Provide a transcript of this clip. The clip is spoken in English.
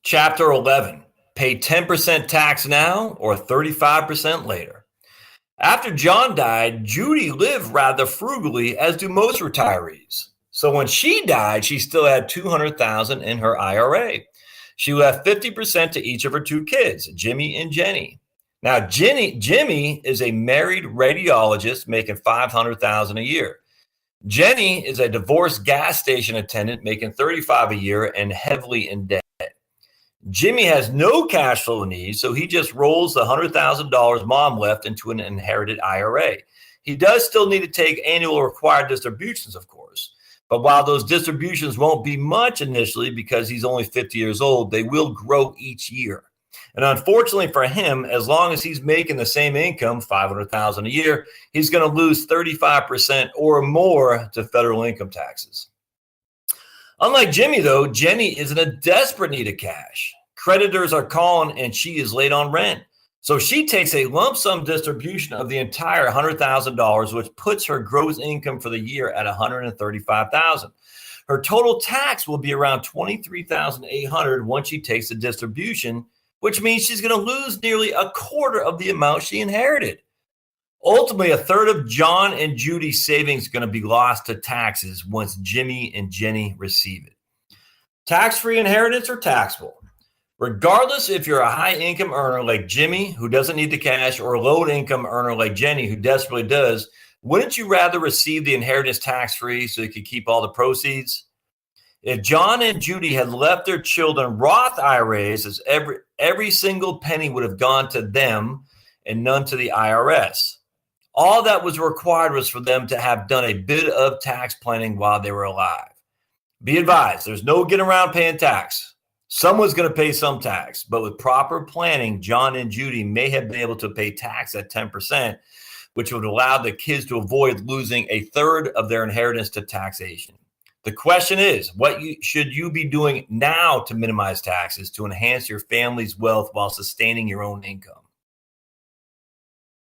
Chapter 11, pay 10% tax now or 35% later. After John died, Judy lived rather frugally, as do most retirees. So when she died, she still had $200,000 in her IRA. She left 50% to each of her two kids, Jimmy and Jenny. Now, Jimmy is a married radiologist making $500,000 a year. Jenny is a divorced gas station attendant making $35,000 a year and heavily in debt. Jimmy has no cash flow needs, so he just rolls the $100,000 mom left into an inherited IRA. He does still need to take annual required distributions, of course. But while those distributions won't be much initially because he's only 50 years old, they will grow each year. And unfortunately for him, as long as he's making the same income, $500,000 a year, he's going to lose 35% or more to federal income taxes. Unlike Jimmy, though, Jenny is in a desperate need of cash. Creditors are calling and she is late on rent. So she takes a lump sum distribution of the entire $100,000, which puts her gross income for the year at $135,000. Her total tax will be around $23,800 once she takes the distribution, which means she's going to lose nearly a quarter of the amount she inherited. Ultimately, a third of John and Judy's savings is going to be lost to taxes once Jimmy and Jenny receive it. Tax-free inheritance or taxable? Regardless if you're a high-income earner like Jimmy, who doesn't need the cash, or a low-income earner like Jenny, who desperately does, wouldn't you rather receive the inheritance tax-free so you could keep all the proceeds? If John and Judy had left their children Roth IRAs, as every single penny would have gone to them and none to the IRS. All that was required was for them to have done a bit of tax planning while they were alive. Be advised, there's no getting around paying tax. Someone's going to pay some tax, but with proper planning, John and Judy may have been able to pay tax at 10%, which would allow the kids to avoid losing a third of their inheritance to taxation. The question is, what should you be doing now to minimize taxes to enhance your family's wealth while sustaining your own income?